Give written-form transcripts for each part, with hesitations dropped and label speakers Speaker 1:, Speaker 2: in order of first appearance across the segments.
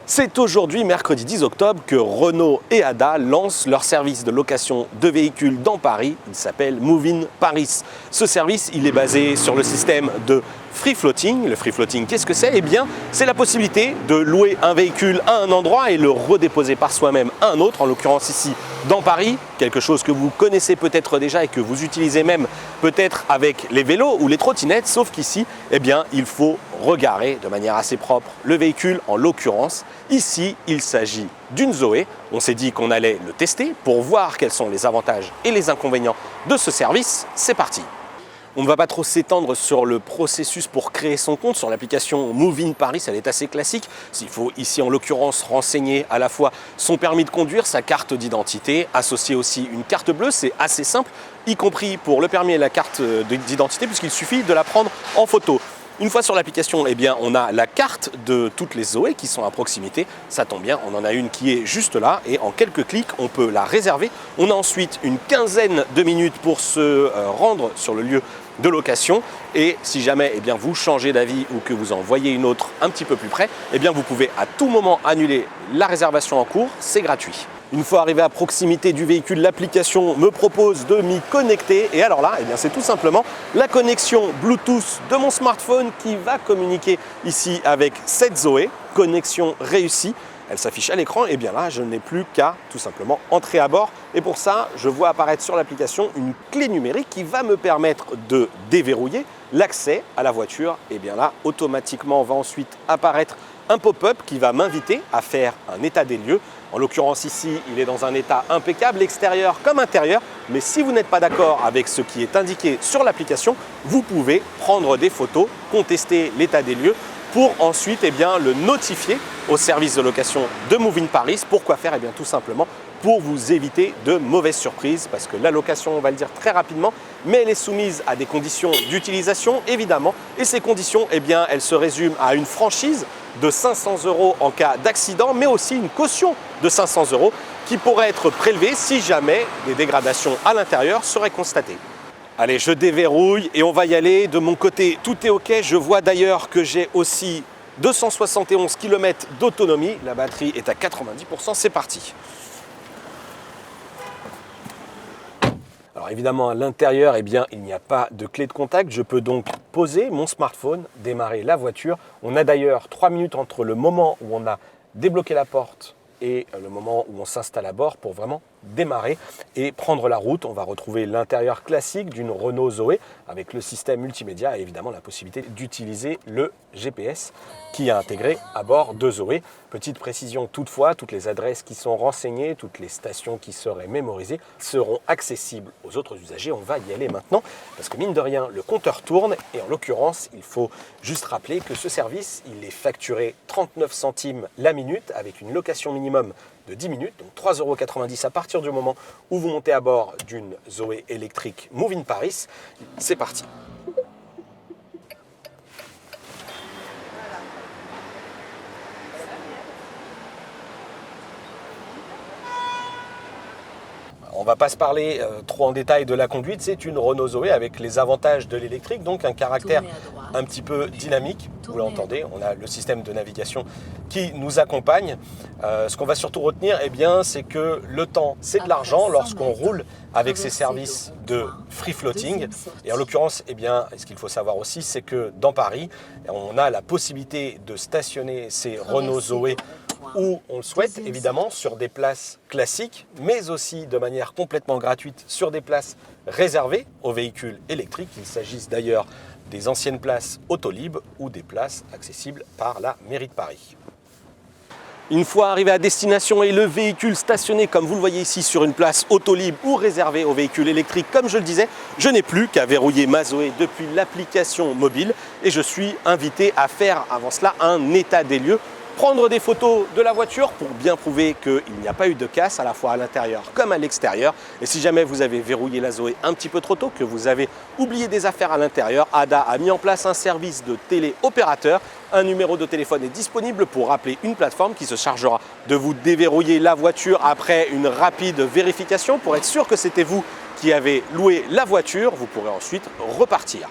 Speaker 1: C'est aujourd'hui, mercredi 10 octobre, que Renault et Ada lancent leur service de location de véhicules dans Paris. Il s'appelle Move-in Paris. Ce service, il est basé sur le système de free floating. Le free floating, qu'est-ce que c'est? Eh bien, c'est la possibilité de louer un véhicule à un endroit et le redéposer par soi-même à un autre, en l'occurrence ici dans Paris, quelque chose que vous connaissez peut-être déjà et que vous utilisez même peut-être avec les vélos ou les trottinettes, sauf qu'ici, eh bien, il faut regarer de manière assez propre le véhicule. En l'occurrence, ici, il s'agit d'une Zoé. On s'est dit qu'on allait le tester pour voir quels sont les avantages et les inconvénients de ce service. C'est parti! On ne va pas trop s'étendre sur le processus pour créer son compte sur l'application Move-in Paris, elle est assez classique. Il faut ici en l'occurrence renseigner à la fois son permis de conduire, sa carte d'identité, associer aussi une carte bleue, c'est assez simple, y compris pour le permis et la carte d'identité puisqu'il suffit de la prendre en photo. Une fois sur l'application, eh bien, on a la carte de toutes les Zoé qui sont à proximité. Ça tombe bien, on en a une qui est juste là et en quelques clics, on peut la réserver. On a ensuite une quinzaine de minutes pour se rendre sur le lieu de location et si jamais eh bien, vous changez d'avis ou que vous en voyez une autre un petit peu plus près, eh bien, vous pouvez à tout moment annuler la réservation en cours, c'est gratuit. Une fois arrivé à proximité du véhicule, l'application me propose de m'y connecter et alors là, eh bien, c'est tout simplement la connexion Bluetooth de mon smartphone qui va communiquer ici avec cette Zoé. Connexion réussie. Elle s'affiche à l'écran et bien là, je n'ai plus qu'à tout simplement entrer à bord. Et pour ça, je vois apparaître sur l'application une clé numérique qui va me permettre de déverrouiller l'accès à la voiture. Et bien là, automatiquement, va ensuite apparaître un pop-up qui va m'inviter à faire un état des lieux. En l'occurrence ici, il est dans un état impeccable, extérieur comme intérieur. Mais si vous n'êtes pas d'accord avec ce qui est indiqué sur l'application, vous pouvez prendre des photos, contester l'état des lieux pour ensuite eh bien, le notifier au service de location de Move-in Paris. Pourquoi faire? Eh bien, tout simplement pour vous éviter de mauvaises surprises parce que la location, on va le dire très rapidement, mais elle est soumise à des conditions d'utilisation évidemment et ces conditions, eh bien, elles se résument à une franchise de 500 € en cas d'accident, mais aussi une caution de 500 € qui pourrait être prélevée si jamais des dégradations à l'intérieur seraient constatées. Allez, je déverrouille et on va y aller. De mon côté, tout est OK. Je vois d'ailleurs que j'ai aussi 271 km d'autonomie. La batterie est à 90%. C'est parti. Alors évidemment, à l'intérieur, eh bien, il n'y a pas de clé de contact. Je peux donc poser mon smartphone, démarrer la voiture. On a d'ailleurs 3 minutes entre le moment où on a débloqué la porte et le moment où on s'installe à bord pour vraiment démarrer et prendre la route. On va retrouver l'intérieur classique d'une Renault Zoé avec le système multimédia et évidemment la possibilité d'utiliser le GPS qui est intégré à bord de Zoé. Petite précision toutefois, toutes les adresses qui sont renseignées, toutes les stations qui seraient mémorisées seront accessibles aux autres usagers. On va y aller maintenant parce que mine de rien, le compteur tourne et en l'occurrence, il faut juste rappeler que ce service, il est facturé 39 centimes la minute avec une location minimum de 10 minutes, donc 3,90 € à partir du moment où vous montez à bord d'une Zoé électrique Move-in Paris. C'est parti. On ne va pas se parler trop en détail de la conduite, c'est une Renault Zoé avec les avantages de l'électrique, donc un caractère un petit peu dynamique. Vous l'entendez, on a le système de navigation qui nous accompagne. Ce qu'on va surtout retenir, eh bien, c'est que le temps, c'est de l'argent lorsqu'on roule avec ces services de free floating. Et en l'occurrence, eh bien, ce qu'il faut savoir aussi, c'est que dans Paris, on a la possibilité de stationner ces Renault Zoé où on le souhaite, évidemment, sur des places classiques, mais aussi de manière complètement gratuite sur des places réservées aux véhicules électriques. Il s'agisse d'ailleurs des anciennes places Autolib ou des places accessibles par la mairie de Paris. Une fois arrivé à destination et le véhicule stationné, comme vous le voyez ici, sur une place Autolib ou réservée aux véhicules électriques, comme je le disais, je n'ai plus qu'à verrouiller ma Zoé depuis l'application mobile et je suis invité à faire avant cela un état des lieux, prendre des photos de la voiture pour bien prouver qu'il n'y a pas eu de casse à la fois à l'intérieur comme à l'extérieur. Et si jamais vous avez verrouillé la Zoé un petit peu trop tôt, que vous avez oublié des affaires à l'intérieur, Ada a mis en place un service de téléopérateur. Un numéro de téléphone est disponible pour appeler une plateforme qui se chargera de vous déverrouiller la voiture après une rapide vérification pour être sûr que c'était vous qui avez loué la voiture. Vous pourrez ensuite repartir.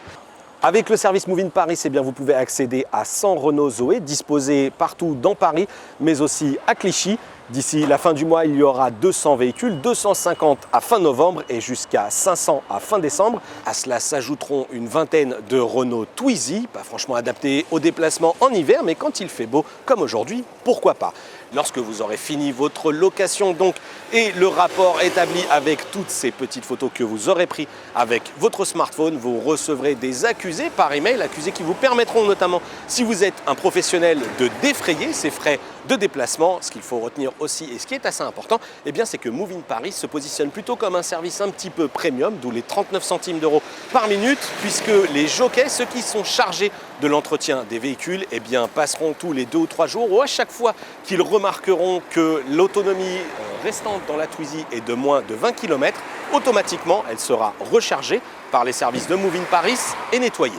Speaker 1: Avec le service Move in Paris, eh bien, vous pouvez accéder à 100 Renault Zoé disposés partout dans Paris, mais aussi à Clichy. D'ici la fin du mois, il y aura 200 véhicules, 250 à fin novembre et jusqu'à 500 à fin décembre. À cela s'ajouteront une vingtaine de Renault Twizy, pas franchement adaptés aux déplacements en hiver, mais quand il fait beau, comme aujourd'hui, pourquoi pas. Lorsque vous aurez fini votre location donc et le rapport établi avec toutes ces petites photos que vous aurez prises avec votre smartphone, vous recevrez des accusés par email, accusés qui vous permettront notamment, si vous êtes un professionnel, de défrayer ces frais de déplacement. Ce qu'il faut retenir aussi et ce qui est assez important, eh bien, c'est que Move in Paris se positionne plutôt comme un service un petit peu premium, d'où les 39 centimes d'euros par minute, puisque les jockeys, ceux qui sont chargés de l'entretien des véhicules, eh bien, passeront tous les 2 ou 3 jours, ou à chaque fois qu'ils remarqueront que l'autonomie restante dans la Twizy est de moins de 20 km, automatiquement elle sera rechargée par les services de Move in Paris et nettoyée.